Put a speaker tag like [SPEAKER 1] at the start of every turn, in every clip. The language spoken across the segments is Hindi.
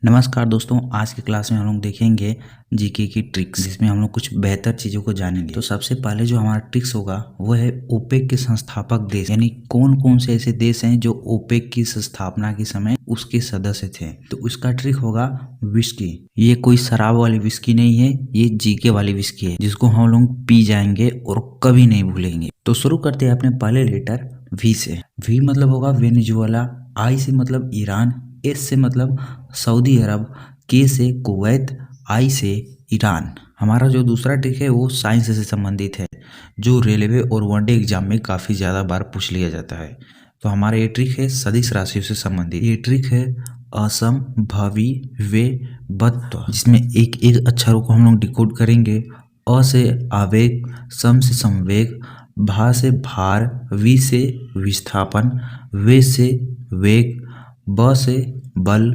[SPEAKER 1] नमस्कार दोस्तों, आज की क्लास में हम लोग देखेंगे जीके की ट्रिक्स, जिसमें हम लोग कुछ बेहतर चीज़ों को जानेंगे। तो सबसे पहले जो हमारा ट्रिक्स होगा वो है ओपेक के संस्थापक देश, यानी कौन कौन से ऐसे देश हैं जो ओपेक की स्थापना के समय उसके सदस्य थे। तो उसका ट्रिक होगा विस्की। ये कोई शराब वाली विस्की नहीं है, ये जीके वाली विस्की है जिसको हम लोग पी जाएंगे और कभी नहीं भूलेंगे। तो शुरू करते हैं अपने पहले लेटर वी से। वी मतलब होगा वेनेजुएला, आई से मतलब ईरान, एस से मतलब सऊदी अरब, के से कुवैत, आई से ईरान। हमारा जो दूसरा ट्रिक है वो साइंस से संबंधित है, जो रेलवे और वनडे एग्जाम में काफ़ी ज़्यादा बार पूछ लिया जाता है। तो हमारा ये ट्रिक है सदिश राशियों से संबंधित। ये ट्रिक है असम भवि वे बत्व, जिसमें एक एक अक्षरों को हम लोग डिकोड करेंगे। अ से आवेग, सम से संवेग, भा से भार, वी से विस्थापन, वे से वेग, ब से बल,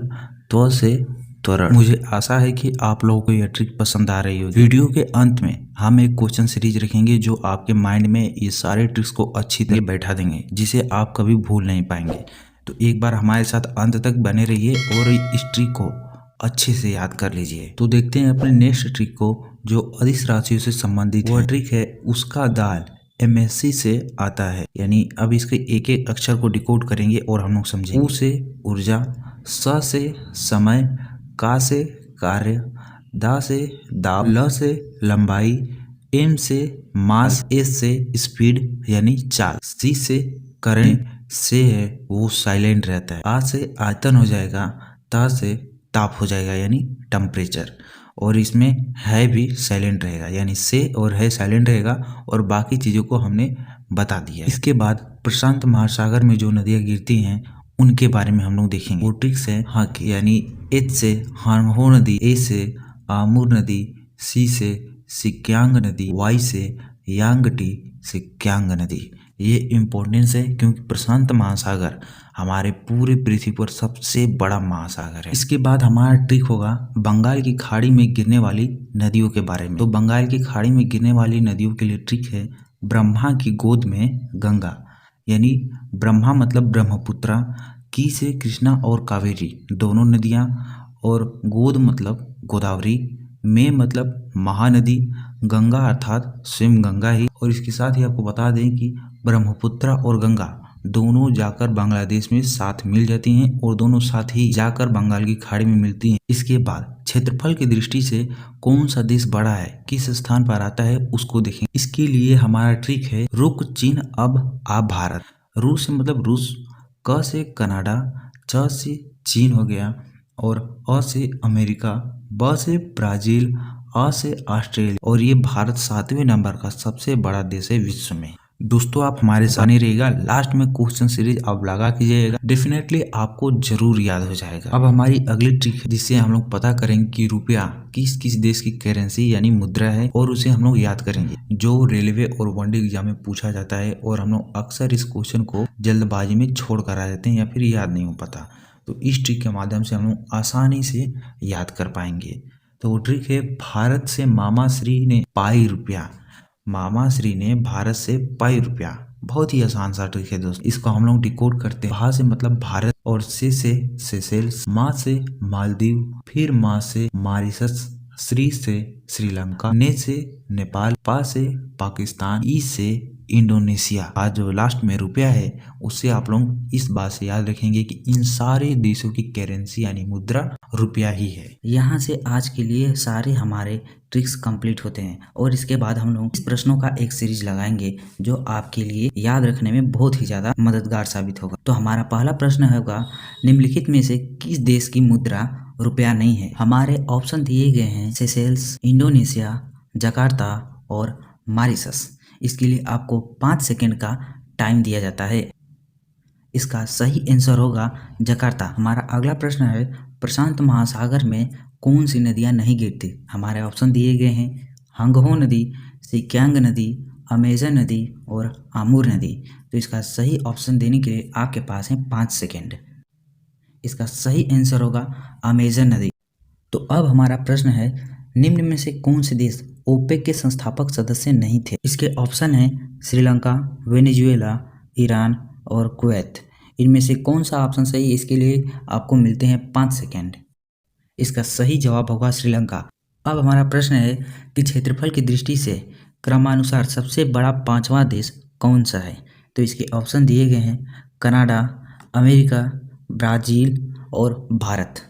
[SPEAKER 1] त्व से त्वरण। मुझे आशा है कि आप लोगों को यह ट्रिक पसंद आ रही होगी। वीडियो के अंत में हम एक क्वेश्चन सीरीज रखेंगे जो आपके माइंड में ये सारे ट्रिक्स को अच्छी तरह बैठा देंगे, जिसे आप कभी भूल नहीं पाएंगे। तो एक बार हमारे साथ अंत तक बने रहिए और इस ट्रिक को अच्छे से याद कर लीजिए। तो देखते हैं अपने नेक्स्ट ट्रिक को, जो अधिश राशियों से संबंधित वह ट्रिक है उसका दाल MSC से आता है। यानी अब इसके एक एक अक्षर को डिकोड करेंगे और हम लोग समझेंगे। ऊ से ऊर्जा, स से समय, का से कार्य, दा से दाव, ल से लंबाई, एम से मास, एस से स्पीड यानी चाल, सी से करंट, से है वो साइलेंट रहता है, आ से आयतन हो जाएगा, ता से ताप हो जाएगा यानी टेम्परेचर, और इसमें है भी साइलेंट रहेगा, यानी से और है साइलेंट रहेगा और बाकी चीज़ों को हमने बता दिया। इसके बाद प्रशांत महासागर में जो नदियाँ गिरती हैं उनके बारे में हम लोग देखेंगे। वो ट्रिक्स है हक, यानी एच से हांगहो नदी, ए से आमुर नदी, सी से सिक्यांग नदी, वाई से यांगटी सिक्यांग नदी। ये इम्पोर्टेंस है क्योंकि प्रशांत महासागर हमारे पूरे पृथ्वी पर सबसे बड़ा महासागर है। इसके बाद हमारा ट्रिक होगा बंगाल की खाड़ी में गिरने वाली नदियों के बारे में। तो बंगाल की खाड़ी में गिरने वाली नदियों के लिए ट्रिक है ब्रह्मा की गोद में गंगा, यानी ब्रह्मा मतलब ब्रह्मपुत्रा, की से कृष्णा और कावेरी दोनों नदियाँ, और गोद मतलब गोदावरी, में मतलब महानदी, गंगा अर्थात स्वयं गंगा ही। और इसके साथ ही आपको बता दें कि ब्रह्मपुत्रा और गंगा दोनों जाकर बांग्लादेश में साथ मिल जाती हैं और दोनों साथ ही जाकर बंगाल की खाड़ी में मिलती हैं। इसके बाद क्षेत्रफल की दृष्टि से कौन सा देश बड़ा है, किस स्थान पर आता है उसको देखें। इसके लिए हमारा ट्रिक है रुक चीन अब आ भारत। रूस से मतलब रूस, क से कनाडा, च से चीन हो गया, और अ से अमेरिका, ब से ब्राजील, आ से ऑस्ट्रेलिया, और ये भारत 7वें नंबर का सबसे बड़ा देश है विश्व में। दोस्तों आप हमारे साथ नहीं रहिएगा, लास्ट में क्वेश्चन सीरीज आप लगा कीजिएगा, डेफिनेटली आपको जरूर याद हो जाएगा। अब हमारी अगली ट्रिक है जिससे हम लोग पता करेंगे कि रुपया किस किस देश की करेंसी यानी मुद्रा है, और उसे हम लोग याद करेंगे, जो रेलवे और वनडे एग्जाम में पूछा जाता है। और हम लोग अक्सर इस क्वेश्चन को जल्दबाजी में छोड़ कर आ जाते हैं या फिर याद नहीं हो पाता। तो इस ट्रिक के माध्यम से हम लोग आसानी से याद कर पाएंगे। तो वो ट्रिक है भारत से मामा श्री ने पाई रुपया। मामा श्री ने भारत से पाई रुपया। बहुत ही आसान सा ट्रिक है दोस्त। इसको हम लोग डिकोड करते हैं। भा से मतलब भारत, और से सेशेल्स, मा से मालदीव, फिर मा से मॉरिशस, श्री से श्रीलंका, ने से नेपाल, पा से पाकिस्तान, ई से इंडोनेशिया। आज जो लास्ट में रुपया है उससे आप लोग इस बात से याद रखेंगे कि इन सारे देशों की करेंसी यानी मुद्रा रुपया ही है। यहाँ से आज के लिए सारे हमारे ट्रिक्स कंप्लीट होते हैं, और इसके बाद हम लोग इस प्रश्नों का एक सीरीज लगाएंगे जो आपके लिए याद रखने में बहुत ही ज्यादा मददगार साबित होगा। तो हमारा पहला प्रश्न होगा निम्नलिखित में से किस देश की मुद्रा रुपया नहीं है। हमारे ऑप्शन दिए गए हैं सेशेल्स, इंडोनेशिया, जकार्ता और मॉरिशस। इसके लिए आपको 5 सेकंड का टाइम दिया जाता है। इसका सही आंसर होगा जकार्ता। हमारा अगला प्रश्न है प्रशांत महासागर में कौन सी नदियां नहीं गिरती। हमारे ऑप्शन दिए गए हैं हांगहो नदी, सिक्यांग नदी, अमेजन नदी और आमुर नदी। तो इसका सही ऑप्शन देने के लिए आपके पास है 5 सेकंड। इसका सही आंसर होगा अमेजन नदी। तो अब हमारा प्रश्न है निम्न में से कौन से देश ओपेक के संस्थापक सदस्य नहीं थे। इसके ऑप्शन है श्रीलंका, वेनेजुएला, ईरान और कुवैत। इनमें से कौन सा ऑप्शन सही है, इसके लिए आपको मिलते हैं 5 सेकंड। इसका सही जवाब होगा श्रीलंका। अब हमारा प्रश्न है कि क्षेत्रफल की दृष्टि से क्रमानुसार सबसे बड़ा पांचवा देश कौन सा है। तो इसके ऑप्शन दिए गए हैं कनाडा, अमेरिका, ब्राज़ील और भारत।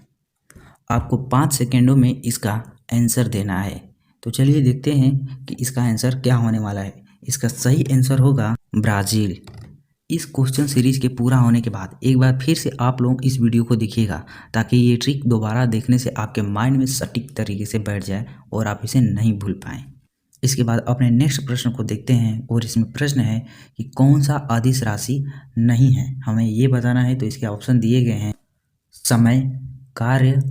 [SPEAKER 1] आपको 5 सेकेंडों में इसका आंसर देना है। तो चलिए देखते हैं कि इसका आंसर क्या होने वाला है। इसका सही आंसर होगा ब्राज़ील। इस क्वेश्चन सीरीज के पूरा होने के बाद एक बार फिर से आप लोग इस वीडियो को देखिएगा, ताकि ये ट्रिक दोबारा देखने से आपके माइंड में सटीक तरीके से बैठ जाए और आप इसे नहीं भूल पाएँ। इसके बाद अपने नेक्स्ट प्रश्न को देखते हैं और इसमें प्रश्न है कि कौन सा अदिश राशि नहीं है, हमें ये बताना है। तो इसके ऑप्शन दिए गए हैं समय, कार्य,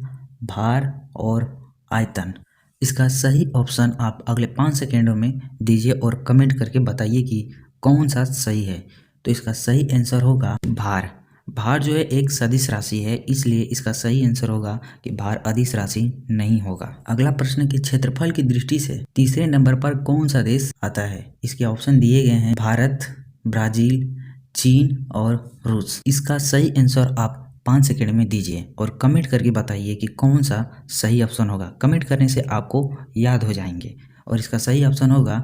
[SPEAKER 1] भार और आयतन। इसका सही ऑप्शन आप अगले 5 सेकेंडों में दीजिए और कमेंट करके बताइए कि कौन सा सही है। तो इसका सही आंसर होगा भार। भार जो है एक सदिश राशि है, इसलिए इसका सही आंसर होगा कि भार अदिश राशि नहीं होगा। अगला प्रश्न कि क्षेत्रफल की दृष्टि से तीसरे नंबर पर कौन सा देश आता है। इसके ऑप्शन दिए गए हैं भारत, ब्राज़ील, चीन और रूस। इसका सही आंसर आप 5 सेकेंड में दीजिए और कमेंट करके बताइए कि कौन सा सही ऑप्शन होगा। कमेंट करने से आपको याद हो जाएंगे और इसका सही ऑप्शन होगा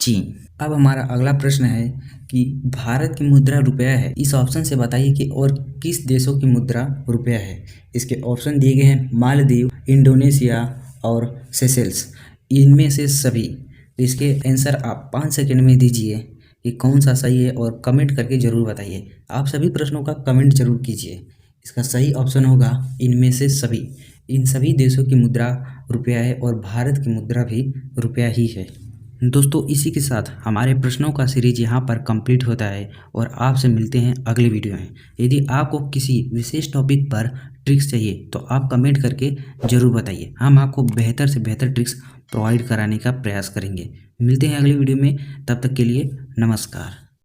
[SPEAKER 1] चीन। अब हमारा अगला प्रश्न है कि भारत की मुद्रा रुपया है, इस ऑप्शन से बताइए कि और किस देशों की मुद्रा रुपया है। इसके ऑप्शन दिए गए हैं मालदीव, इंडोनेशिया और सेशेल्स। इनमें से सभी। तो इसके आंसर आप 5 सेकेंड में दीजिए कि कौन सा सही है और कमेंट करके ज़रूर बताइए। आप सभी प्रश्नों का कमेंट जरूर कीजिए। इसका सही ऑप्शन होगा इनमें से सभी। इन सभी देशों की मुद्रा रुपया है और भारत की मुद्रा भी रुपया ही है। दोस्तों इसी के साथ हमारे प्रश्नों का सीरीज यहाँ पर कंप्लीट होता है और आपसे मिलते हैं अगले वीडियो में। यदि आपको किसी विशेष टॉपिक पर ट्रिक्स चाहिए तो आप कमेंट करके ज़रूर बताइए, हम आपको बेहतर से बेहतर ट्रिक्स प्रोवाइड कराने का प्रयास करेंगे। मिलते हैं अगले वीडियो में, तब तक के लिए नमस्कार।